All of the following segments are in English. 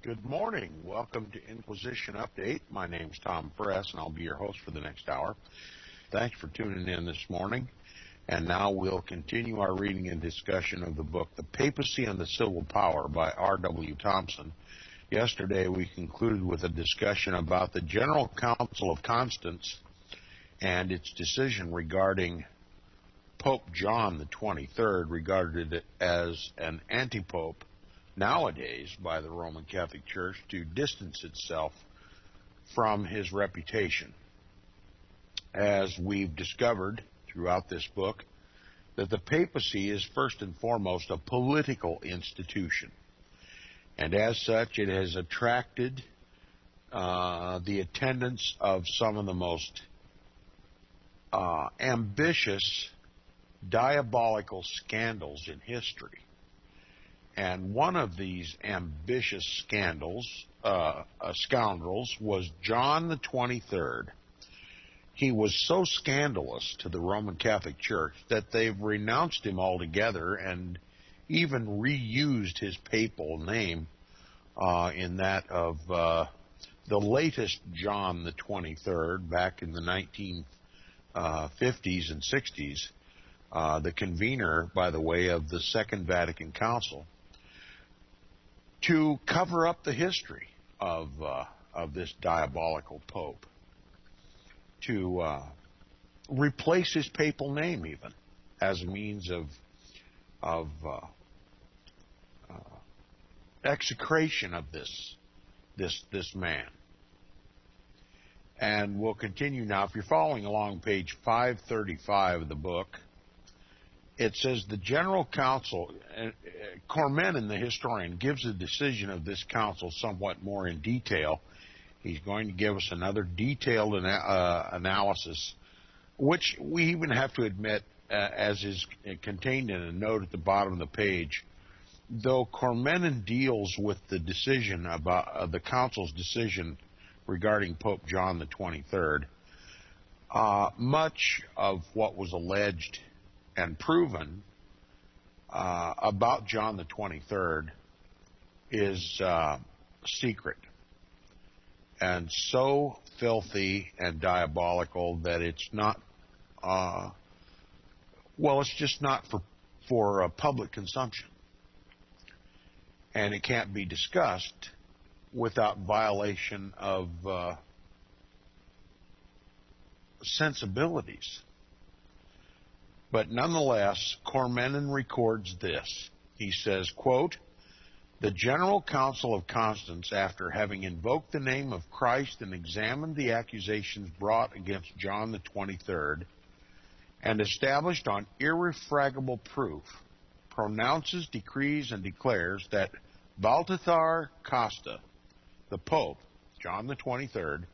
Good morning. Welcome to Inquisition Update. My name's Tom Press, and I'll be your host for the next hour. Thanks for tuning in this morning. And now we'll continue our reading and discussion of the book, The Papacy and the Civil Power by R.W. Thompson. Yesterday we concluded with a discussion about the General Council of Constance and its decision regarding Pope John the 23rd, regarded as an anti-pope nowadays by the Roman Catholic Church to distance itself from his reputation. As we've discovered throughout this book, that the papacy is first and foremost a political institution, and as such it has attracted the attendance of some of the most ambitious, diabolical scandals in history. And one of these ambitious scoundrels was John the 23rd. He was so scandalous to the Roman Catholic Church that they've renounced him altogether and even reused his papal name in that of the latest John the 23rd back in the 1950s and 60s, the convener, by the way, of the Second Vatican Council, to cover up the history of this diabolical pope, to replace his papal name even as a means of execration of this man. And we'll continue now. If you're following along page 535 of the book, it says the General Council, Cormenin, the historian, gives the decision of this council somewhat more in detail. He's going to give us another detailed analysis, which we even have to admit, as is contained in a note at the bottom of the page, though Cormenin deals with the decision about the council's decision regarding Pope John the 23rd, much of what was alleged and proven about John the 23rd is secret and so filthy and diabolical that it's not, it's just not for public consumption. And it can't be discussed without violation of sensibilities. But nonetheless, Cormenin records this. He says, quote, "The General Council of Constance, after having invoked the name of Christ and examined the accusations brought against John the 23rd, and established on irrefragable proof, pronounces, decrees, and declares that Balthazar Costa, the Pope, John the 23rd,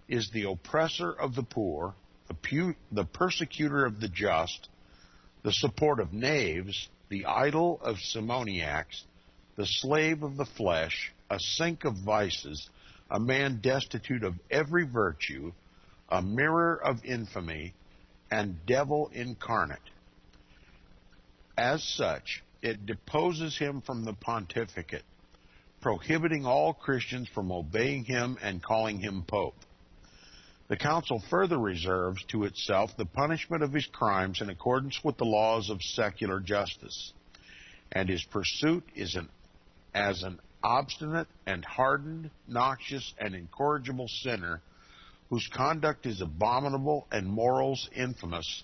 is the oppressor of the poor, the persecutor of the just, the support of knaves, the idol of simoniacs, the slave of the flesh, a sink of vices, a man destitute of every virtue, a mirror of infamy, and devil incarnate. As such, it deposes him from the pontificate, prohibiting all Christians from obeying him and calling him Pope. The Council further reserves to itself the punishment of his crimes in accordance with the laws of secular justice, and his pursuit is as an obstinate and hardened, noxious, and incorrigible sinner whose conduct is abominable and morals infamous,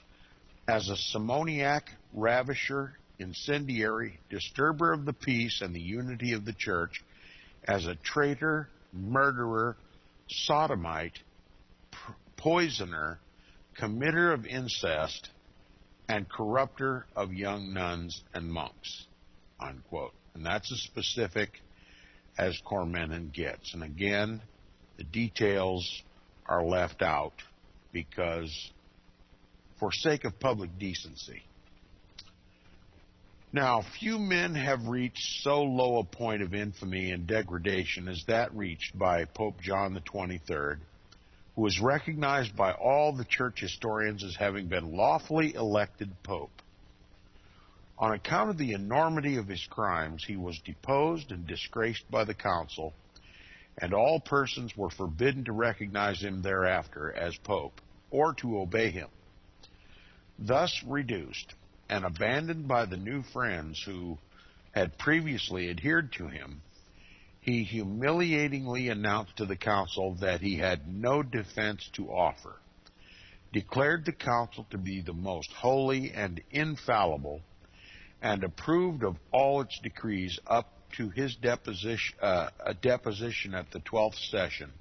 as a simoniac, ravisher, incendiary, disturber of the peace and the unity of the Church, as a traitor, murderer, sodomite, poisoner, committer of incest, and corrupter of young nuns and monks," unquote. And that's as specific as Cormenin gets. And again, the details are left out because, for sake of public decency. Now, few men have reached so low a point of infamy and degradation as that reached by Pope John the 23rd, who was recognized by all the church historians as having been lawfully elected pope. On account of the enormity of his crimes, he was deposed and disgraced by the council and all persons were forbidden to recognize him thereafter as Pope, or to obey him. Thus reduced and abandoned by the new friends who had previously adhered to him, he humiliatingly announced to the council that he had no defense to offer, declared the council to be the most holy and infallible, and approved of all its decrees up to his deposition at the 12th session,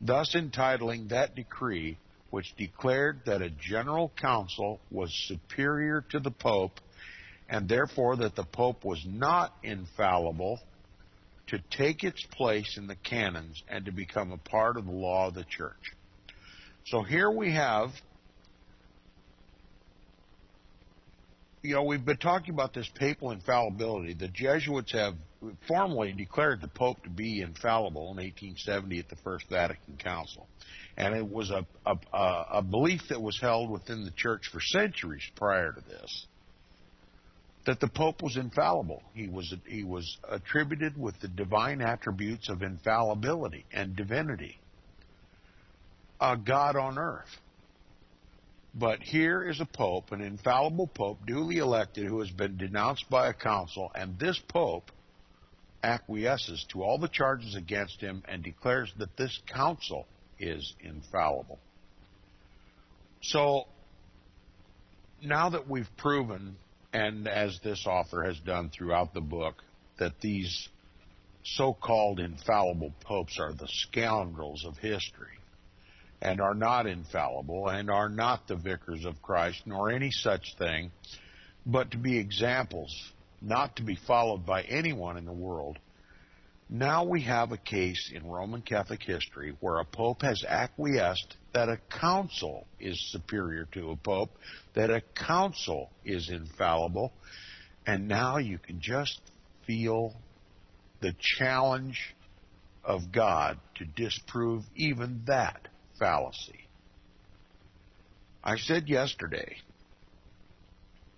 thus entitling that decree, which declared that a general council was superior to the Pope, and therefore that the Pope was not infallible, to take its place in the canons and to become a part of the law of the Church. So here we have, we've been talking about this papal infallibility. The Jesuits have formally declared the Pope to be infallible in 1870 at the First Vatican Council. And it was a belief that was held within the Church for centuries prior to this, that the Pope was infallible. He was attributed with the divine attributes of infallibility and divinity, a God on earth. But here is a Pope, an infallible Pope, duly elected, who has been denounced by a council, and this Pope acquiesces to all the charges against him and declares that this council is infallible. So now that we've proven, and as this author has done throughout the book, that these so-called infallible popes are the scoundrels of history and are not infallible and are not the vicars of Christ, nor any such thing, but to be examples, not to be followed by anyone in the world, now we have a case in Roman Catholic history where a pope has acquiesced that a council is superior to a pope, that a council is infallible, and now you can just feel the challenge of God to disprove even that fallacy. I said yesterday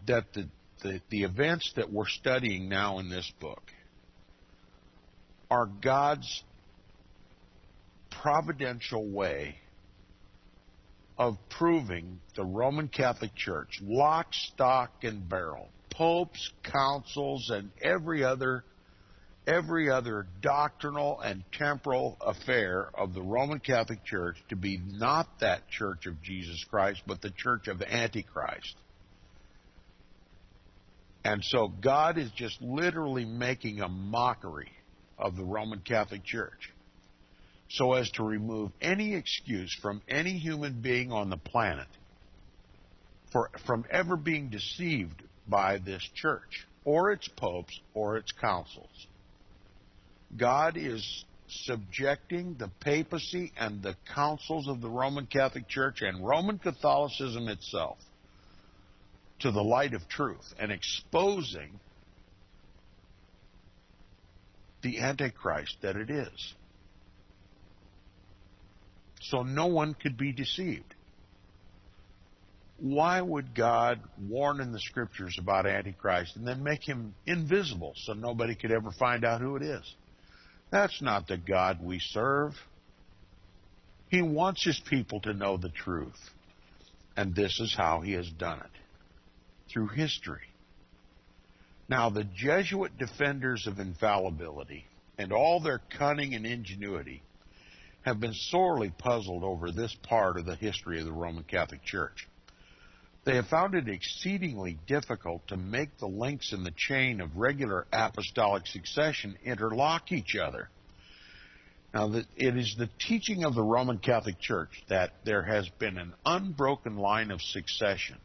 that the events that we're studying now in this book are God's providential way of proving the Roman Catholic Church, lock, stock, and barrel, popes, councils, and every other doctrinal and temporal affair of the Roman Catholic Church to be not that Church of Jesus Christ, but the Church of Antichrist. And so God is just literally making a mockery of the Roman Catholic Church, so as to remove any excuse from any human being on the planet from ever being deceived by this church, or its popes, or its councils. God is subjecting the papacy and the councils of the Roman Catholic Church and Roman Catholicism itself to the light of truth and exposing the Antichrist that it is. So no one could be deceived. Why would God warn in the Scriptures about Antichrist and then make him invisible so nobody could ever find out who it is? That's not the God we serve. He wants his people to know the truth. And this is how he has done it, through history. Now, the Jesuit defenders of infallibility and all their cunning and ingenuity have been sorely puzzled over this part of the history of the Roman Catholic Church. They have found it exceedingly difficult to make the links in the chain of regular apostolic succession interlock each other. Now, it is the teaching of the Roman Catholic Church that there has been an unbroken line of succession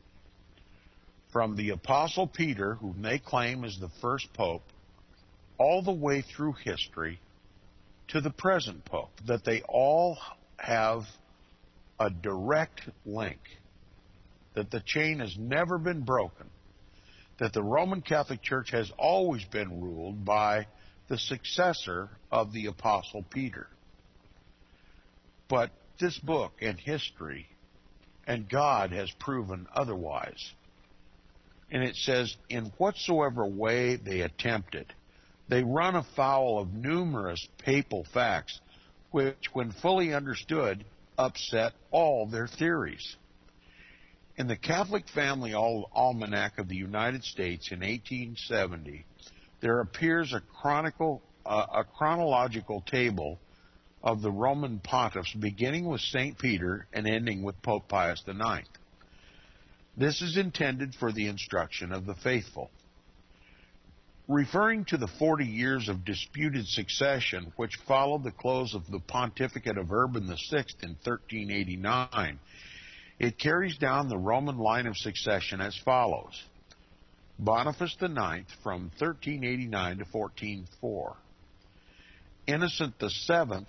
from the Apostle Peter, whom they claim is the first pope, all the way through history to the present pope, that they all have a direct link, that the chain has never been broken, that the Roman Catholic Church has always been ruled by the successor of the Apostle Peter. But this book and history and God has proven otherwise. And it says, in whatsoever way they attempt it, they run afoul of numerous papal facts, which, when fully understood, upset all their theories. In the Catholic Family Almanac of the United States in 1870, there appears a chronological table of the Roman pontiffs, beginning with St. Peter and ending with Pope Pius IX. This is intended for the instruction of the faithful. Referring to the 40 years of disputed succession which followed the close of the pontificate of Urban VI in 1389, it carries down the Roman line of succession as follows: Boniface IX from 1389 to 1404, Innocent VII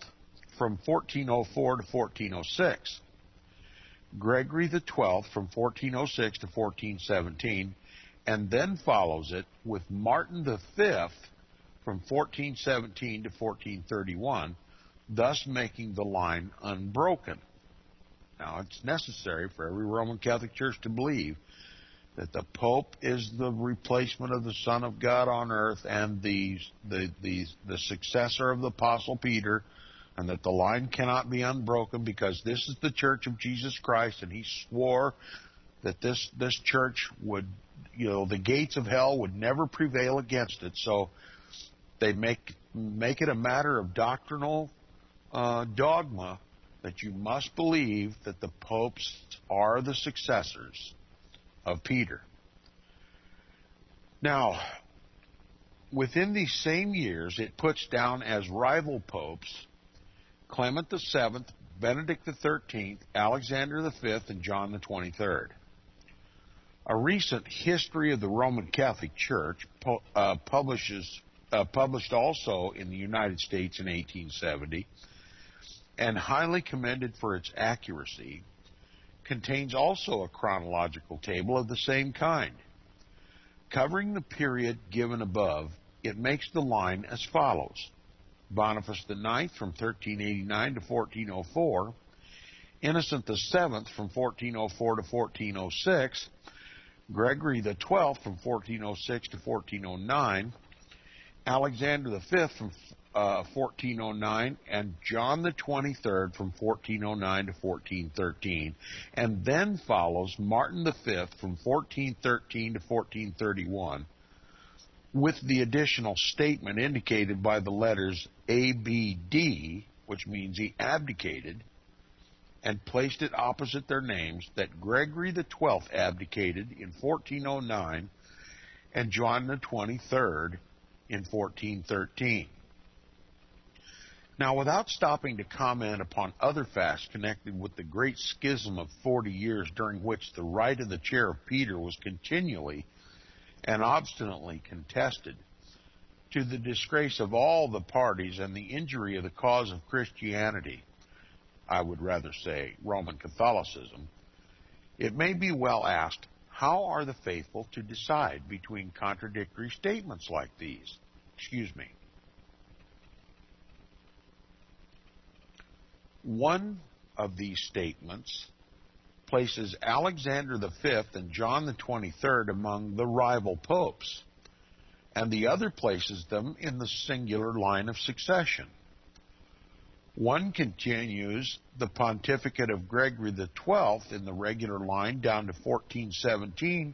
from 1404 to 1406, Gregory XII from 1406 to 1417, and then follows it with Martin V from 1417 to 1431, thus making the line unbroken. Now, it's necessary for every Roman Catholic Church to believe that the Pope is the replacement of the Son of God on earth and the successor of the Apostle Peter, and that the line cannot be unbroken because this is the Church of Jesus Christ, and he swore that this church would, the gates of hell would never prevail against it. So they make it a matter of doctrinal dogma that you must believe that the popes are the successors of Peter. Now, within these same years, it puts down as rival popes Clement VII, Benedict XIII, Alexander V, and John the 23rd. A recent History of the Roman Catholic Church, published also in the United States in 1870, and highly commended for its accuracy, contains also a chronological table of the same kind. Covering the period given above, it makes the line as follows: Boniface IX from 1389 to 1404, Innocent VII from 1404 to 1406, Gregory XII from 1406 to 1409, Alexander V from 1409, and John the 23rd from 1409 to 1413, and then follows Martin V from 1413 to 1431, with the additional statement indicated by the letters ABD, which means he abdicated, and placed it opposite their names, that Gregory XII abdicated in 1409 and John the 23rd in 1413. Now, without stopping to comment upon other facts connected with the great schism of 40 years during which the right of the chair of Peter was continually and obstinately contested, to the disgrace of all the parties and the injury of the cause of Christianity, I would rather say Roman Catholicism, it may be well asked, how are the faithful to decide between contradictory statements like these? One of these statements places Alexander V and John the 23rd among the rival popes, and the other places them in the singular line of succession. One continues the pontificate of Gregory XII in the regular line down to 1417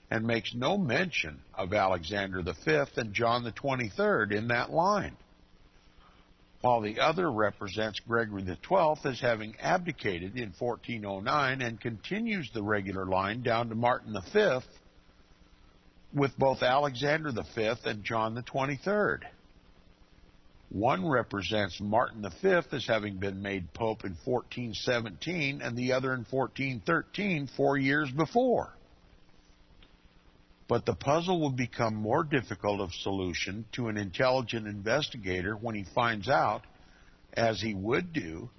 and makes no mention of Alexander V and John the 23rd in that line, while the other represents Gregory XII as having abdicated in 1409 and continues the regular line down to Martin V with both Alexander V and John the 23rd. One represents Martin V as having been made Pope in 1417 and the other in 1413, 4 years before. But the puzzle will become more difficult of solution to an intelligent investigator when he finds out, as he would do,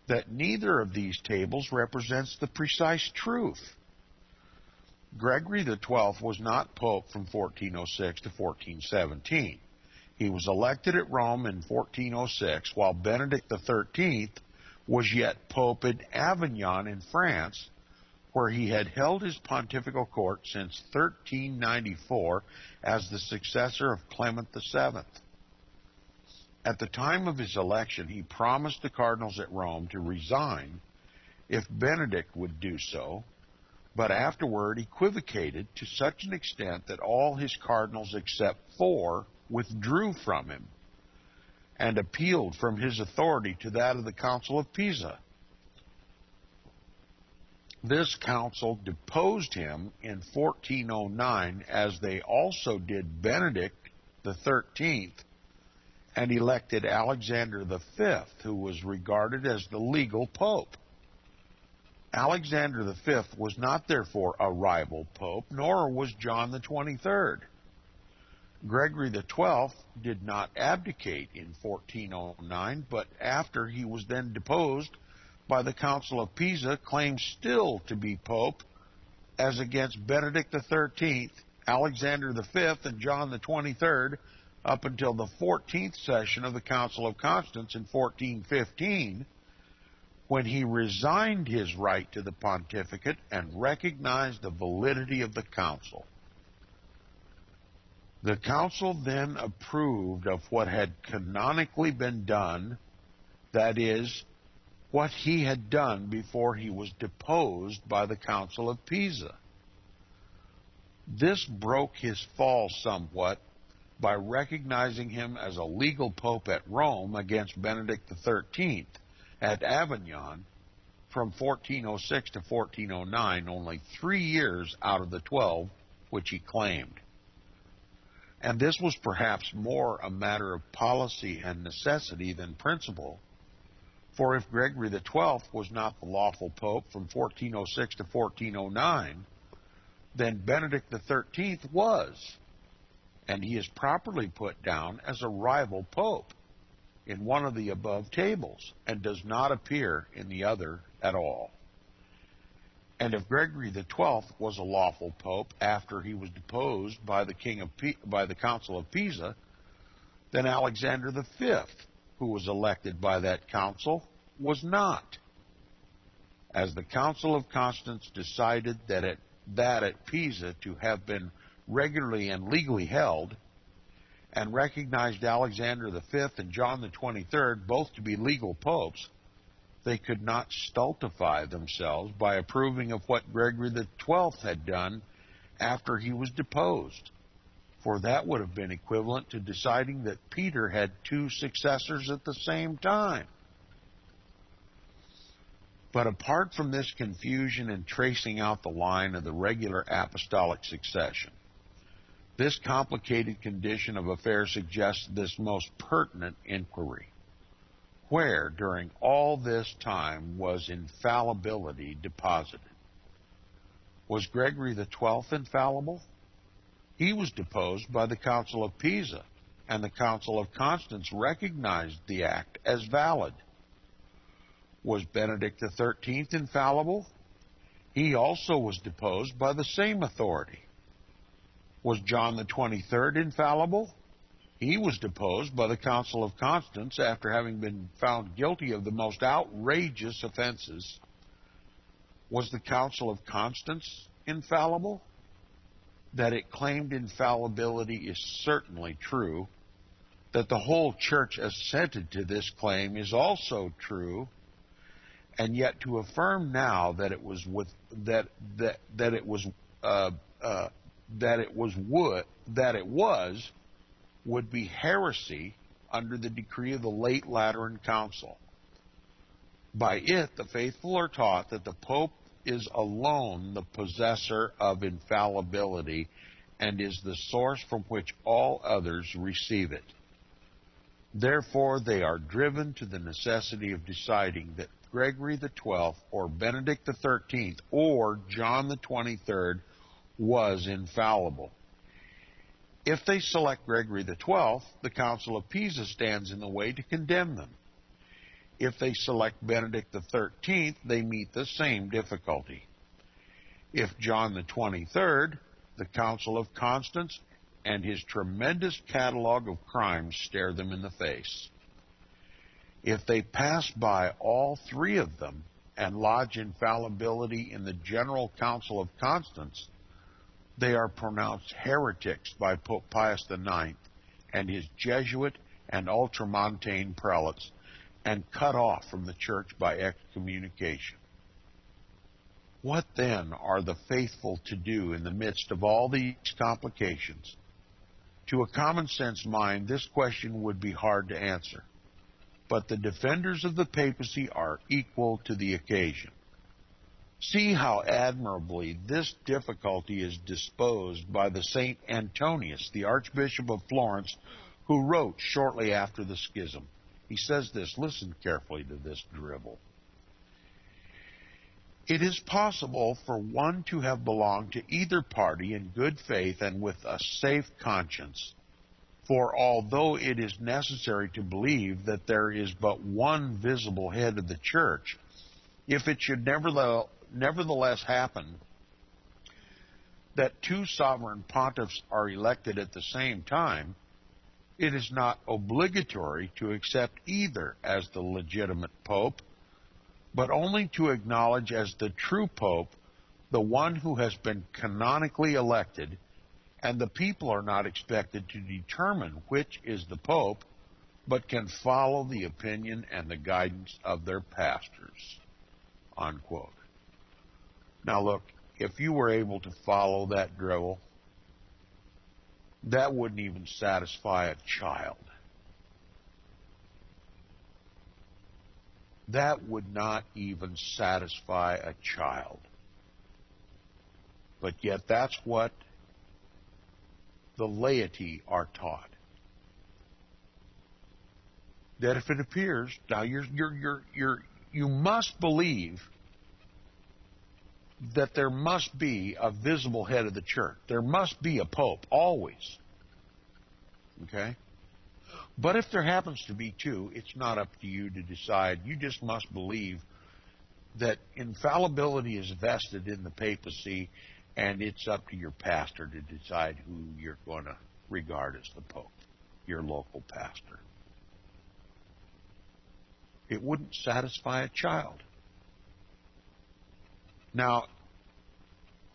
that neither of these tables represents the precise truth. Gregory XII was not Pope from 1406 to 1417. He was elected at Rome in 1406, while Benedict XIII was yet Pope in Avignon in France, where he had held his pontifical court since 1394 as the successor of Clement VII. At the time of his election, he promised the cardinals at Rome to resign if Benedict would do so, but afterward equivocated to such an extent that all his cardinals except 4 withdrew from him and appealed from his authority to that of the Council of Pisa. This council deposed him in 1409, as they also did Benedict the 13th, and elected Alexander V, who was regarded as the legal pope. Alexander V was not therefore a rival pope, nor was John the 23rd. Gregory XII did not abdicate in 1409, but after he was then deposed by the Council of Pisa, claimed still to be pope, as against Benedict XIII, Alexander V, and John the 23rd, up until the 14th session of the Council of Constance in 1415, when he resigned his right to the pontificate and recognized the validity of the council. The council then approved of what had canonically been done, that is, what he had done before he was deposed by the Council of Pisa. This broke his fall somewhat by recognizing him as a legal pope at Rome against Benedict XIII at Avignon from 1406 to 1409, only 3 years out of the 12 which he claimed. And this was perhaps more a matter of policy and necessity than principle, for if Gregory XII was not the lawful pope from 1406 to 1409, then Benedict XIII was, and he is properly put down as a rival pope in one of the above tables, and does not appear in the other at all. And if Gregory XII was a lawful pope after he was deposed by the Council of Pisa, then Alexander V, who was elected by that council, was not, as the Council of Constance decided that at Pisa to have been regularly and legally held, and recognized Alexander V and John the 23rd both to be legal popes, they could not stultify themselves by approving of what Gregory XII had done after he was deposed, for that would have been equivalent to deciding that Peter had 2 successors at the same time. But apart from this confusion in tracing out the line of the regular apostolic succession, this complicated condition of affairs suggests this most pertinent inquiry. Where, during all this time, was infallibility deposited? Was Gregory XII infallible? He was deposed by the Council of Pisa, and the Council of Constance recognized the act as valid. Was Benedict XIII infallible? He also was deposed by the same authority. Was John the 23rd infallible? He was deposed by the Council of Constance after having been found guilty of the most outrageous offenses. Was the Council of Constance infallible? That it claimed infallibility is certainly true. That the whole church assented to this claim is also true. And yet, to affirm now that it was would be heresy under the decree of the late Lateran Council. By it, the faithful are taught that the Pope is alone the possessor of infallibility and is the source from which all others receive it. Therefore, they are driven to the necessity of deciding that Gregory XII or Benedict XIII or John the 23rd was infallible. If they select Gregory XII, the Council of Pisa stands in the way to condemn them. If they select Benedict XIII, they meet the same difficulty. If John the 23rd, the Council of Constance and his tremendous catalog of crimes stare them in the face. If they pass by all 3 of them and lodge infallibility in the General Council of Constance, they are pronounced heretics by Pope Pius IX and his Jesuit and ultramontane prelates and cut off from the church by excommunication. What then are the faithful to do in the midst of all these complications? To a common sense mind, this question would be hard to answer, but the defenders of the papacy are equal to the occasion. See how admirably this difficulty is disposed by the Saint Antonius, the Archbishop of Florence, who wrote shortly after the schism. He says this, listen carefully to this drivel. It is possible for one to have belonged to either party in good faith and with a safe conscience. For although it is necessary to believe that there is but one visible head of the church, if it should nevertheless happen that two sovereign pontiffs are elected at the same time, it is not obligatory to accept either as the legitimate pope, but only to acknowledge as the true pope the one who has been canonically elected, and the people are not expected to determine which is the pope, but can follow the opinion and the guidance of their pastors. Unquote. Now look, if you were able to follow that drivel, that wouldn't even satisfy a child. That would not even satisfy a child. But yet that's what the laity are taught. That if it appears, now you must believe that there must be a visible head of the church. There must be a pope, always. Okay? But if there happens to be two, it's not up to you to decide. You just must believe that infallibility is vested in the papacy, and it's up to your pastor to decide who you're going to regard as the pope, your local pastor. It wouldn't satisfy a child. Now,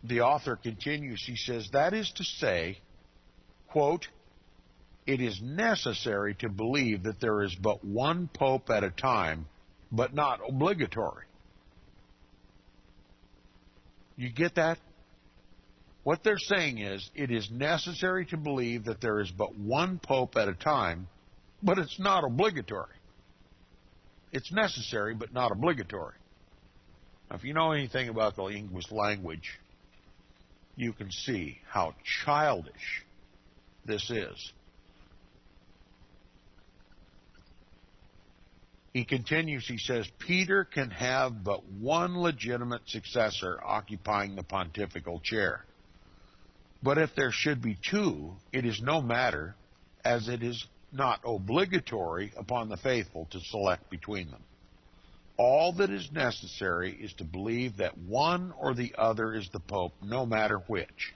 the author continues, he says, that is to say, quote, it is necessary to believe that there is but one pope at a time, but not obligatory. You get that? What they're saying is, it is necessary to believe that there is but one pope at a time, but it's not obligatory. It's necessary, but not obligatory. Now, if you know anything about the English language, you can see how childish this is. He continues, he says, Peter can have but one legitimate successor occupying the pontifical chair. But if there should be two, it is no matter, as it is not obligatory upon the faithful to select between them. All that is necessary is to believe that one or the other is the pope, no matter which.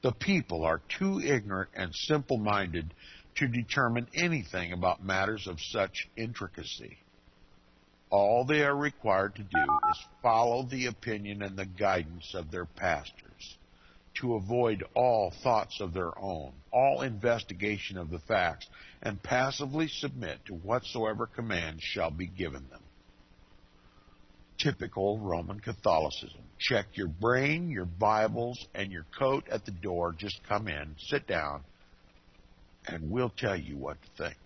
The people are too ignorant and simple-minded to determine anything about matters of such intricacy. All they are required to do is follow the opinion and the guidance of their pastors, to avoid all thoughts of their own, all investigation of the facts, and passively submit to whatsoever commands shall be given them. Typical Roman Catholicism. Check your brain, your Bibles, and your coat at the door. Just come in, sit down, and we'll tell you what to think.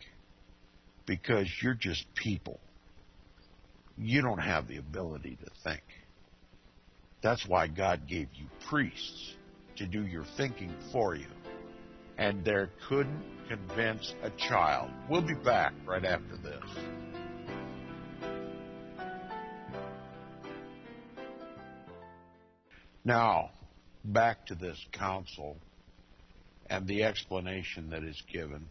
Because you're just people. You don't have the ability to think. That's why God gave you priests to do your thinking for you. And there couldn't convince a child. We'll be back right after this. Now, back to this council and the explanation that is given.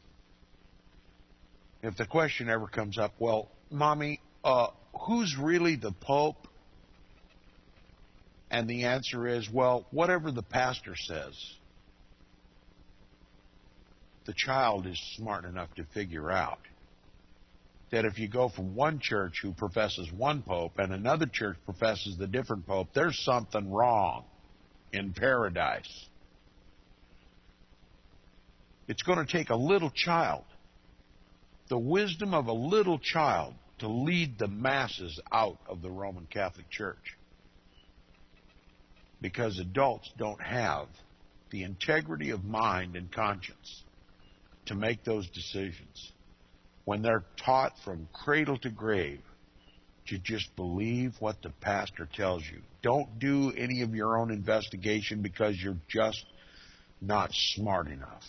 If the question ever comes up, well, Mommy, who's really the Pope? And the answer is, well, whatever the pastor says. The child is smart enough to figure out that if you go from one church who professes one pope and another church professes the different pope, there's something wrong in paradise. It's going to take a little child the wisdom of a little child to lead the masses out of the Roman Catholic Church, because adults don't have the integrity of mind and conscience to make those decisions when they're taught from cradle to grave to just believe what the pastor tells you. Don't do any of your own investigation because you're just not smart enough.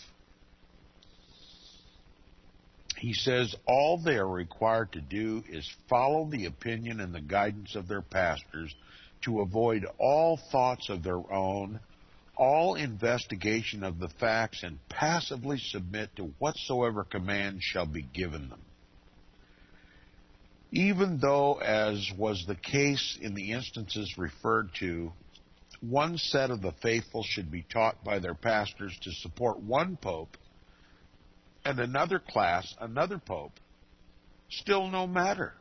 He says all they are required to do is follow the opinion and the guidance of their pastors, to avoid all thoughts of their own, all investigation of the facts, and passively submit to whatsoever command shall be given them. Even though, as was the case in the instances referred to, one set of the faithful should be taught by their pastors to support one pope, and another class, another pope, still no matter.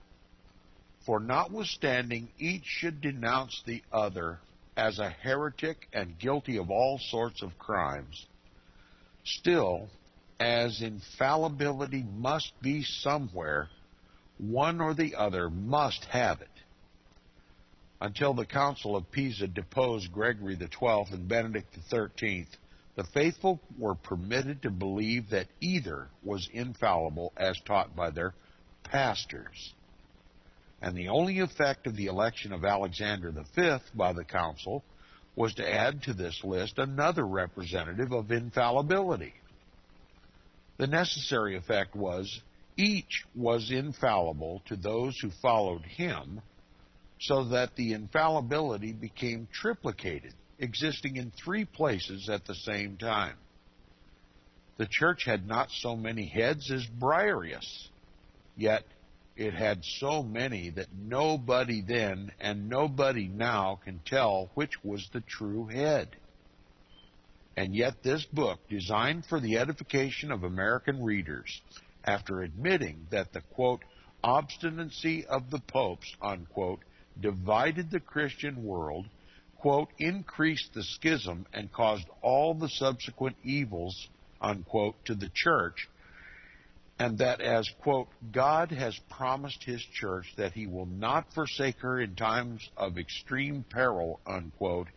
For notwithstanding each should denounce the other as a heretic and guilty of all sorts of crimes, still, as infallibility must be somewhere, one or the other must have it. Until the Council of Pisa deposed Gregory XII and Benedict XIII, the faithful were permitted to believe that either was infallible as taught by their pastors. And the only effect of the election of Alexander V by the council was to add to this list another representative of infallibility. The necessary effect was each was infallible to those who followed him, so that the infallibility became triplicated, existing in three places at the same time. The church had not so many heads as Briarius, yet it had so many that nobody then and nobody now can tell which was the true head. And yet this book, designed for the edification of American readers, after admitting that the, quote, obstinacy of the popes, unquote, divided the Christian world, quote, increased the schism and caused all the subsequent evils, unquote, to the church, and that as, quote, God has promised his church that he will not forsake her in times of extreme peril, unquote,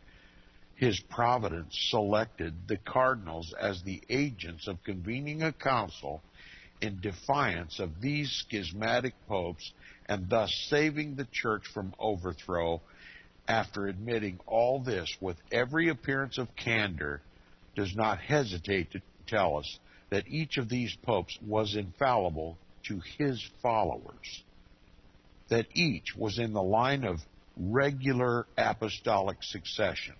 his providence selected the cardinals as the agents of convening a council in defiance of these schismatic popes, and thus saving the church from overthrow. After admitting all this with every appearance of candor, does not hesitate to tell us that each of these popes was infallible to his followers, that each was in the line of regular apostolic succession,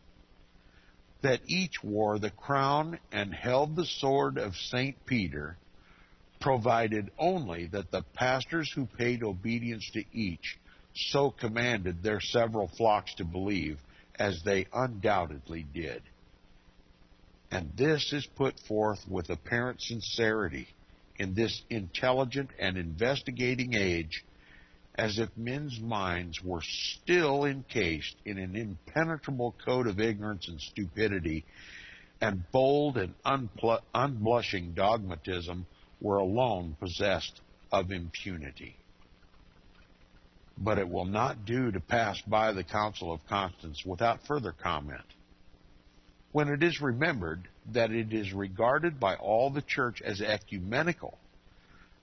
that each wore the crown and held the sword of St. Peter, provided only that the pastors who paid obedience to each so commanded their several flocks to believe, as they undoubtedly did. And this is put forth with apparent sincerity in this intelligent and investigating age, as if men's minds were still encased in an impenetrable coat of ignorance and stupidity, and bold and unblushing dogmatism were alone possessed of impunity. But it will not do to pass by the Council of Constance without further comment, when it is remembered that it is regarded by all the church as ecumenical,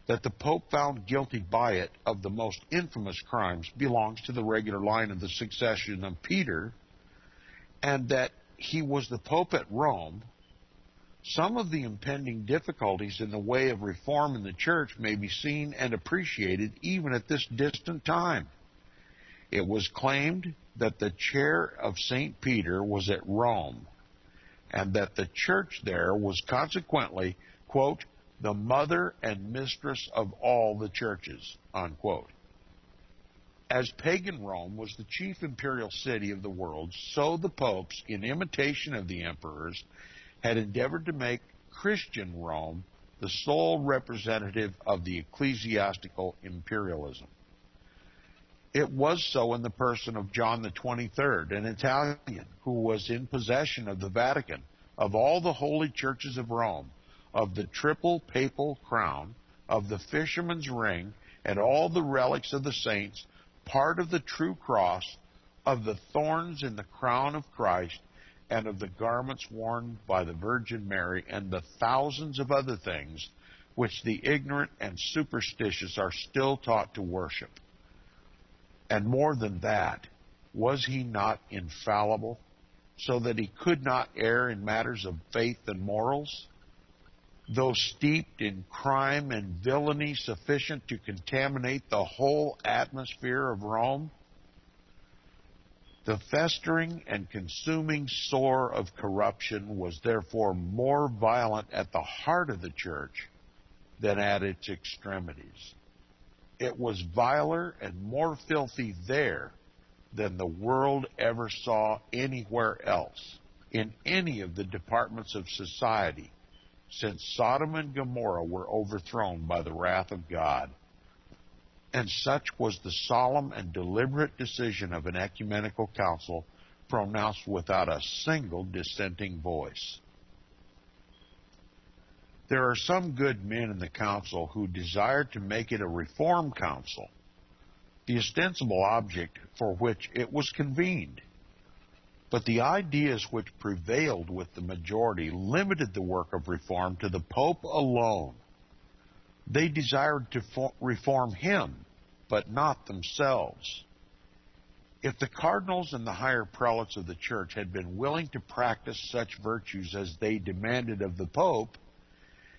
that the Pope found guilty by it of the most infamous crimes belongs to the regular line of the succession of Peter, and that he was the Pope at Rome. Some of the impending difficulties in the way of reform in the church may be seen and appreciated even at this distant time. It was claimed that the chair of St. Peter was at Rome, and that the church there was consequently, quote, the mother and mistress of all the churches, unquote. As pagan Rome was the chief imperial city of the world, so the popes, in imitation of the emperors, had endeavored to make Christian Rome the sole representative of the ecclesiastical imperialism. It was so in the person of John the 23rd, an Italian, who was in possession of the Vatican, of all the holy churches of Rome, of the triple papal crown, of the fisherman's ring, and all the relics of the saints, part of the true cross, of the thorns in the crown of Christ, and of the garments worn by the Virgin Mary, and the thousands of other things which the ignorant and superstitious are still taught to worship. And more than that, was he not infallible, so that he could not err in matters of faith and morals? Though steeped in crime and villainy sufficient to contaminate the whole atmosphere of Rome, the festering and consuming sore of corruption was therefore more violent at the heart of the church than at its extremities. It was viler and more filthy there than the world ever saw anywhere else, in any of the departments of society, since Sodom and Gomorrah were overthrown by the wrath of God. And such was the solemn and deliberate decision of an ecumenical council pronounced without a single dissenting voice. There are some good men in the council who desired to make it a reform council, the ostensible object for which it was convened. But the ideas which prevailed with the majority limited the work of reform to the Pope alone. They desired to reform him, but not themselves. If the cardinals and the higher prelates of the church had been willing to practice such virtues as they demanded of the Pope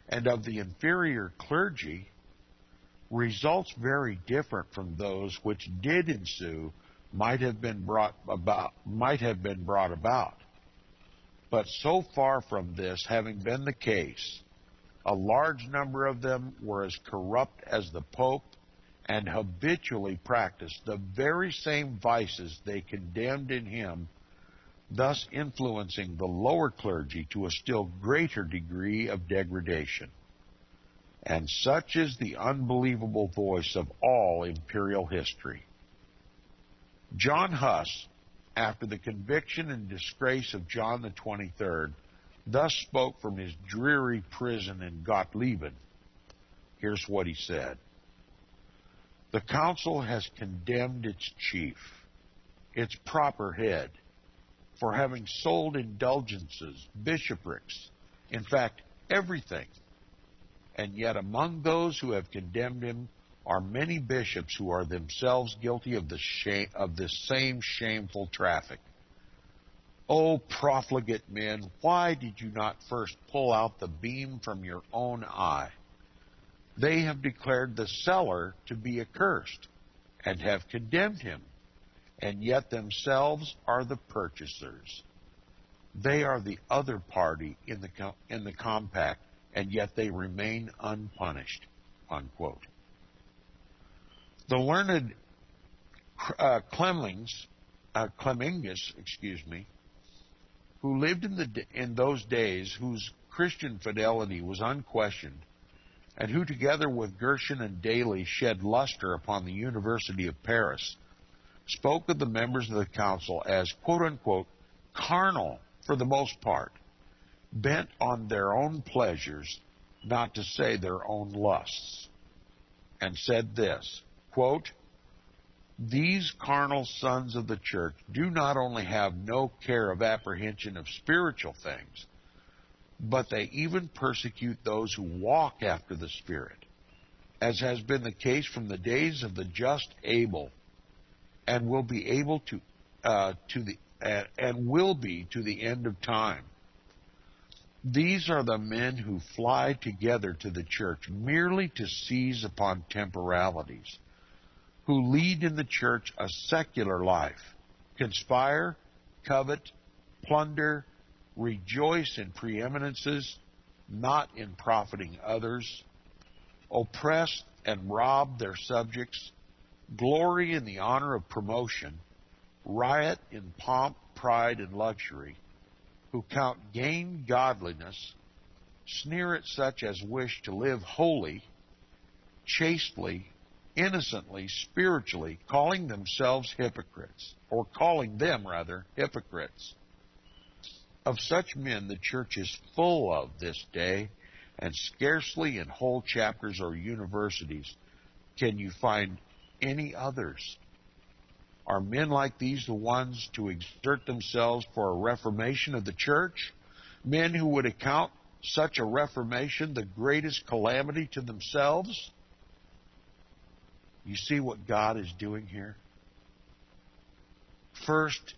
and of the inferior clergy, results very different from those which did ensue might have been brought about. But so far from this having been the case, a large number of them were as corrupt as the Pope and habitually practiced the very same vices they condemned in him, thus influencing the lower clergy to a still greater degree of degradation. And such is the unbelievable voice of all imperial history. John Huss, after the conviction and disgrace of John the 23rd, thus spoke from his dreary prison in Gottlieben. Here's what he said. The council has condemned its chief, its proper head, for having sold indulgences, bishoprics, in fact, everything. And yet among those who have condemned him are many bishops who are themselves guilty of this same shameful traffic. O profligate men, why did you not first pull out the beam from your own eye? They have declared the seller to be accursed, and have condemned him, and yet themselves are the purchasers. They are the other party in the compact, and yet they remain unpunished." Unquote. The learned Clemingus, who lived in those days, whose Christian fidelity was unquestioned, and who together with Gershon and Daly shed luster upon the University of Paris, spoke of the members of the council as, quote-unquote, carnal for the most part, bent on their own pleasures, not to say their own lusts, and said this, quote, "These carnal sons of the church do not only have no care of apprehension of spiritual things, but they even persecute those who walk after the Spirit, as has been the case from the days of the just Abel, and will be to the end of time. These are the men who fly together to the church merely to seize upon temporalities, who lead in the church a secular life, conspire, covet, plunder, rejoice in preeminences, not in profiting others, oppress and rob their subjects, glory in the honor of promotion, riot in pomp, pride, and luxury, who count gain godliness, sneer at such as wish to live holy, chastely, innocently, spiritually, calling them hypocrites. Of such men the church is full of this day, and scarcely in whole chapters or universities can you find any others. Are men like these the ones to exert themselves for a reformation of the church? Men who would account such a reformation the greatest calamity to themselves? You see what God is doing here? First,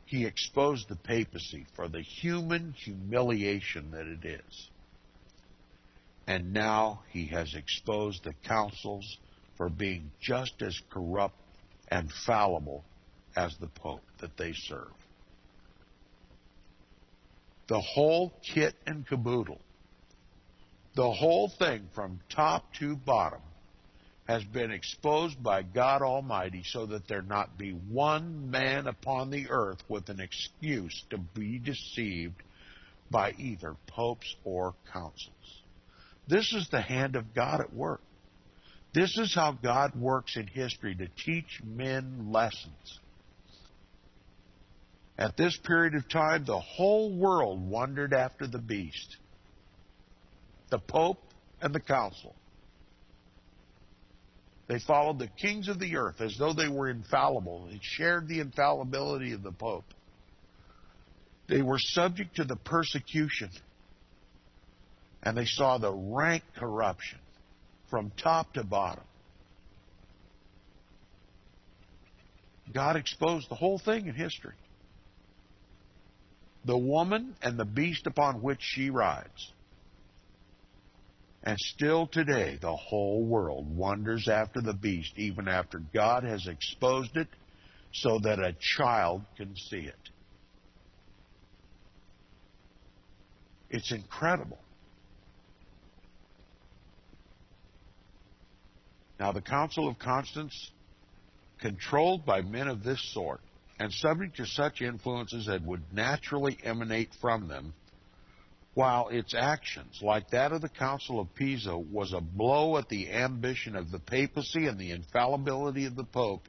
He exposed the papacy for the human humiliation that it is. And now He has exposed the councils for being just as corrupt and fallible as the Pope that they serve. The whole kit and caboodle, the whole thing from top to bottom, has been exposed by God Almighty so that there not be one man upon the earth with an excuse to be deceived by either popes or councils. This is the hand of God at work. This is how God works in history to teach men lessons. At this period of time, the whole world wondered after the beast, the Pope and the Council. They followed the kings of the earth as though they were infallible. They shared the infallibility of the Pope. They were subject to the persecution, and they saw the rank corruption from top to bottom. God exposed the whole thing in history. The woman and the beast upon which she rides. And still today, the whole world wonders after the beast, even after God has exposed it so that a child can see it. It's incredible. Now, the Council of Constance, controlled by men of this sort, and subject to such influences that would naturally emanate from them, while its actions, like that of the Council of Pisa, was a blow at the ambition of the papacy and the infallibility of the Pope,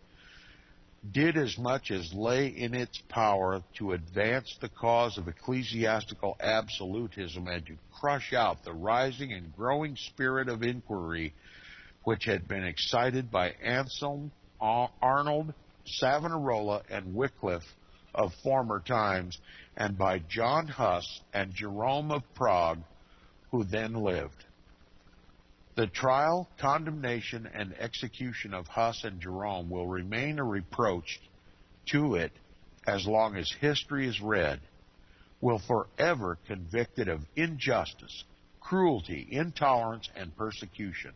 did as much as lay in its power to advance the cause of ecclesiastical absolutism and to crush out the rising and growing spirit of inquiry which had been excited by Anselm, Arnold, Savonarola, and Wycliffe of former times, and by John Huss and Jerome of Prague, who then lived. The trial, condemnation, and execution of Huss and Jerome will remain a reproach to it as long as history is read, will forever convict it of injustice, cruelty, intolerance, and persecution.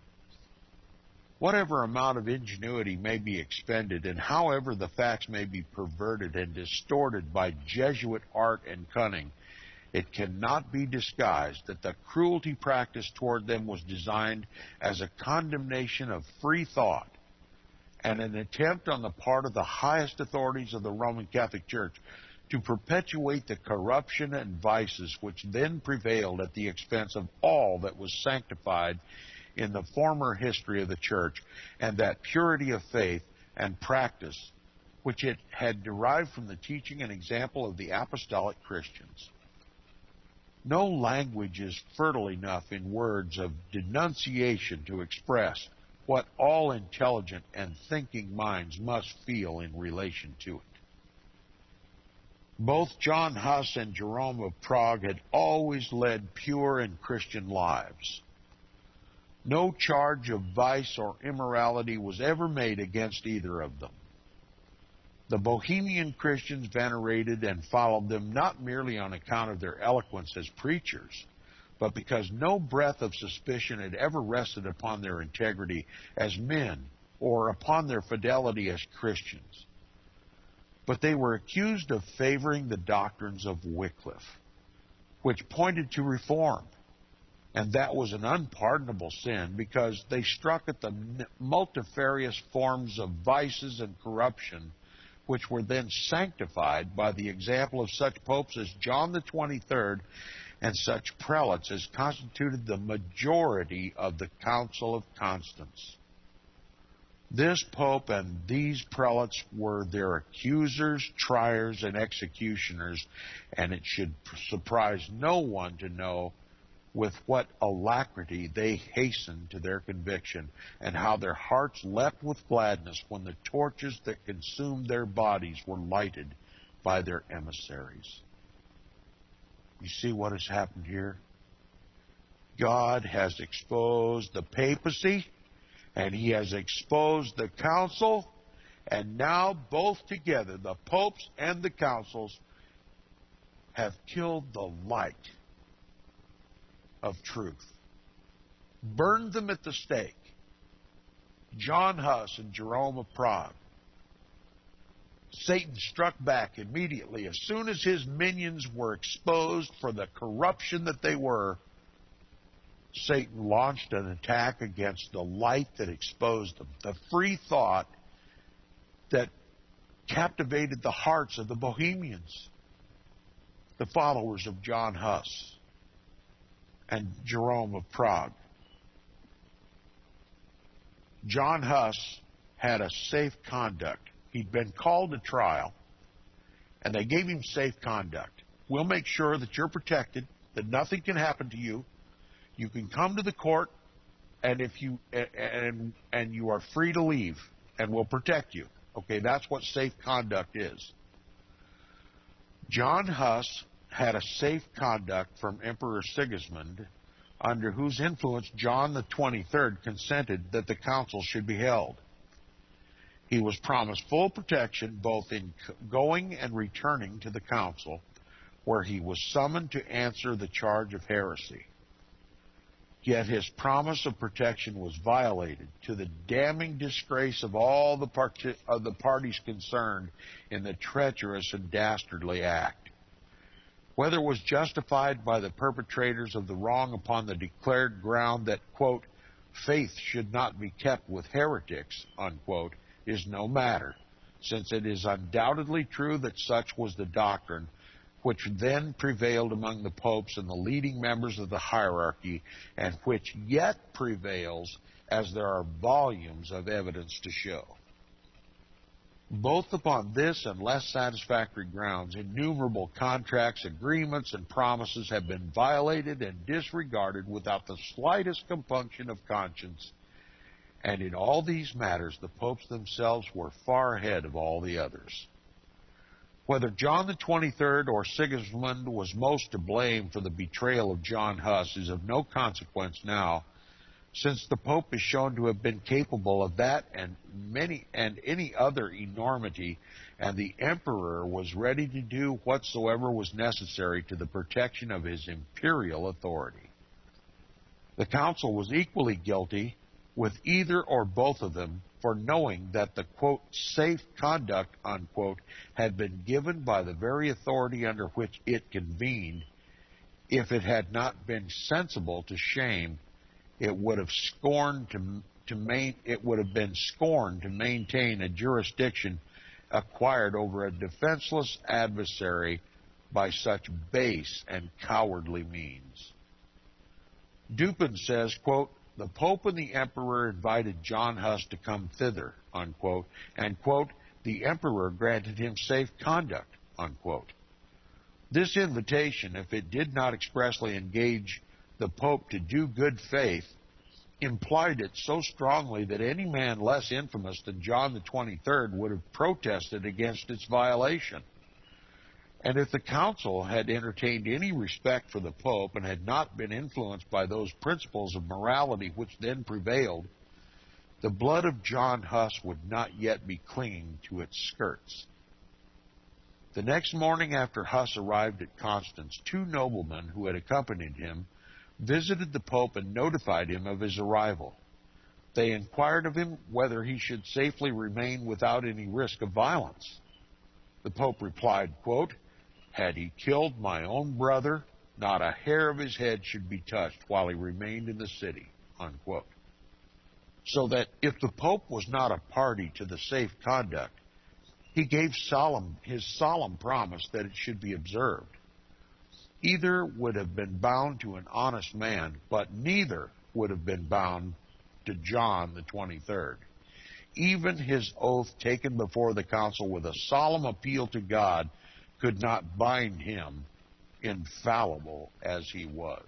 Whatever amount of ingenuity may be expended, and however the facts may be perverted and distorted by Jesuit art and cunning, it cannot be disguised that the cruelty practiced toward them was designed as a condemnation of free thought and an attempt on the part of the highest authorities of the Roman Catholic Church to perpetuate the corruption and vices which then prevailed at the expense of all that was sanctified in the former history of the Church, and that purity of faith and practice which it had derived from the teaching and example of the apostolic Christians. No language is fertile enough in words of denunciation to express what all intelligent and thinking minds must feel in relation to it. Both John Huss and Jerome of Prague had always led pure and Christian lives. No charge of vice or immorality was ever made against either of them. The Bohemian Christians venerated and followed them not merely on account of their eloquence as preachers, but because no breath of suspicion had ever rested upon their integrity as men or upon their fidelity as Christians. But they were accused of favoring the doctrines of Wycliffe, which pointed to reform. And that was an unpardonable sin because they struck at the multifarious forms of vices and corruption which were then sanctified by the example of such popes as John the 23rd and such prelates as constituted the majority of the Council of Constance. This pope and these prelates were their accusers, triers, and executioners, and it should surprise no one to know with what alacrity they hastened to their conviction, and how their hearts leapt with gladness when the torches that consumed their bodies were lighted by their emissaries. You see what has happened here? God has exposed the papacy, and he has exposed the council, and now both together, the popes and the councils, have killed the light of truth. Burned them at the stake. John Huss and Jerome of Prague. Satan struck back immediately. As soon as his minions were exposed for the corruption that they were, Satan launched an attack against the light that exposed them, the free thought that captivated the hearts of the Bohemians, the followers of John Huss and Jerome of Prague. John Huss had a safe conduct. He'd been called to trial, and they gave him safe conduct. We'll make sure that you're protected, that nothing can happen to you. You can come to the court, and if you and you are free to leave, and we'll protect you. Okay, that's what safe conduct is. John Huss had a safe conduct from Emperor Sigismund, under whose influence John the 23rd consented that the council should be held. He was promised full protection both in going and returning to the council, where he was summoned to answer the charge of heresy. Yet his promise of protection was violated, to the damning disgrace of all the parties concerned in the treacherous and dastardly act. Whether it was justified by the perpetrators of the wrong upon the declared ground that, quote, faith should not be kept with heretics, unquote, is no matter, since it is undoubtedly true that such was the doctrine which then prevailed among the popes and the leading members of the hierarchy, and which yet prevails, as there are volumes of evidence to show. Both upon this and less satisfactory grounds, innumerable contracts, agreements, and promises have been violated and disregarded without the slightest compunction of conscience, and in all these matters the popes themselves were far ahead of all the others. Whether John the 23rd or Sigismund was most to blame for the betrayal of John Huss is of no consequence now, since the Pope is shown to have been capable of that and any other enormity, and the Emperor was ready to do whatsoever was necessary to the protection of his imperial authority. The council was equally guilty with either or both of them for knowing that the, quote, safe conduct, unquote, had been given by the very authority under which it convened. If it had not been sensible to shame, it would have been scorned to maintain a jurisdiction acquired over a defenseless adversary by such base and cowardly means. Dupin says, quote, the Pope and the Emperor invited John Huss to come thither, unquote, and, quote, the Emperor granted him safe conduct, unquote. This invitation, if it did not expressly engage the Pope to do good faith, implied it so strongly that any man less infamous than John the 23rd would have protested against its violation. And if the council had entertained any respect for the Pope and had not been influenced by those principles of morality which then prevailed, the blood of John Huss would not yet be clinging to its skirts. The next morning after Huss arrived at Constance, two noblemen who had accompanied him visited the Pope and notified him of his arrival. They inquired of him whether he should safely remain without any risk of violence. The Pope replied, quote, had he killed my own brother, not a hair of his head should be touched while he remained in the city, unquote. So that if the Pope was not a party to the safe conduct, he gave his solemn promise that it should be observed. Either would have been bound to an honest man, but neither would have been bound to John the 23rd. Even his oath taken before the council with a solemn appeal to God could not bind him, infallible as he was.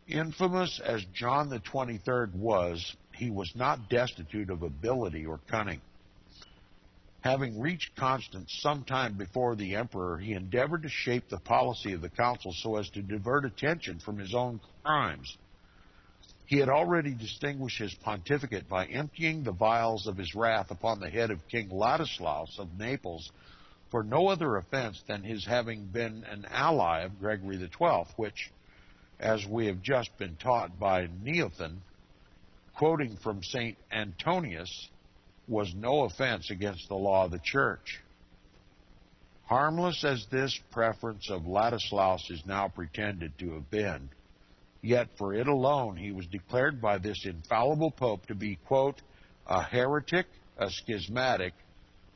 Infamous as John the 23rd was, he was not destitute of ability or cunning. Having reached Constance some time before the emperor, he endeavored to shape the policy of the council so as to divert attention from his own crimes. He had already distinguished his pontificate by emptying the vials of his wrath upon the head of King Ladislaus of Naples for no other offense than his having been an ally of Gregory XII, which, as we have just been taught by Neothan, quoting from St. Antonius, was no offense against the law of the Church. Harmless as this preference of Ladislaus is now pretended to have been, yet for it alone he was declared by this infallible pope to be, quote, a heretic, a schismatic,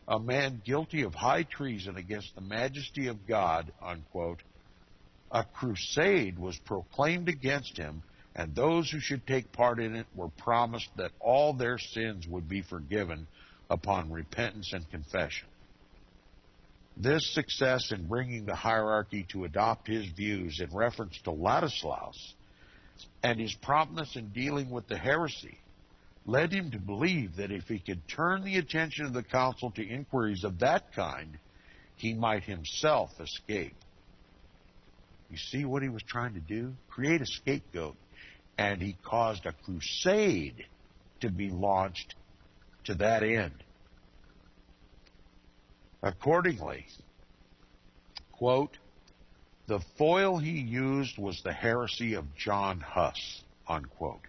a man guilty of high treason against the majesty of God, unquote. A crusade was proclaimed against him, and those who should take part in it were promised that all their sins would be forgiven upon repentance and confession. This success in bringing the hierarchy to adopt his views in reference to Ladislaus and his promptness in dealing with the heresy led him to believe that if he could turn the attention of the council to inquiries of that kind, he might himself escape. You see what he was trying to do? Create a scapegoat. And he caused a crusade to be launched to that end. Accordingly, quote, the foil he used was the heresy of John Huss, unquote,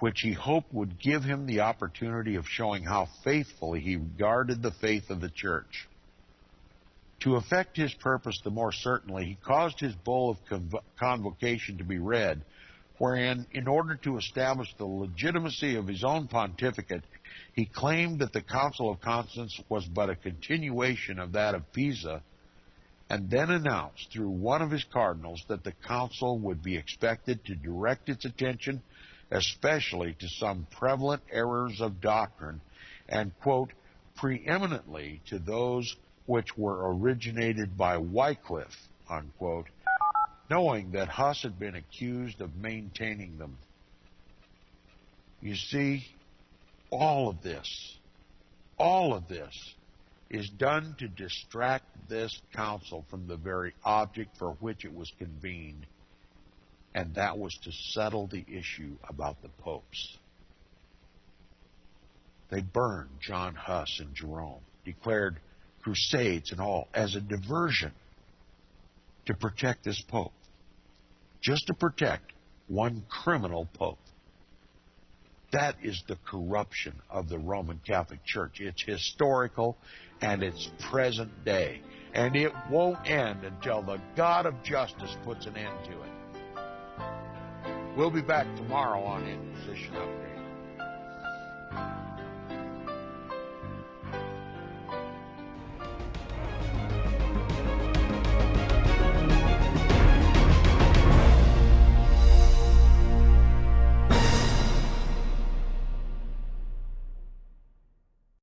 which he hoped would give him the opportunity of showing how faithfully he regarded the faith of the Church. To effect his purpose the more certainly, he caused his bull of convocation to be read, wherein, in order to establish the legitimacy of his own pontificate, he claimed that the Council of Constance was but a continuation of that of Pisa, and then announced through one of his cardinals that the council would be expected to direct its attention especially to some prevalent errors of doctrine, and, quote, preeminently to those which were originated by Wycliffe, unquote, knowing that Huss had been accused of maintaining them. You see, all of this is done to distract this council from the very object for which it was convened, and that was to settle the issue about the popes. They burned John Huss and Jerome, declared crusades and all as a diversion to protect this pope, just to protect one criminal pope. That is the corruption of the Roman Catholic Church. It's historical and it's present day. And it won't end until the God of justice puts an end to it. We'll be back tomorrow on Inquisition Update.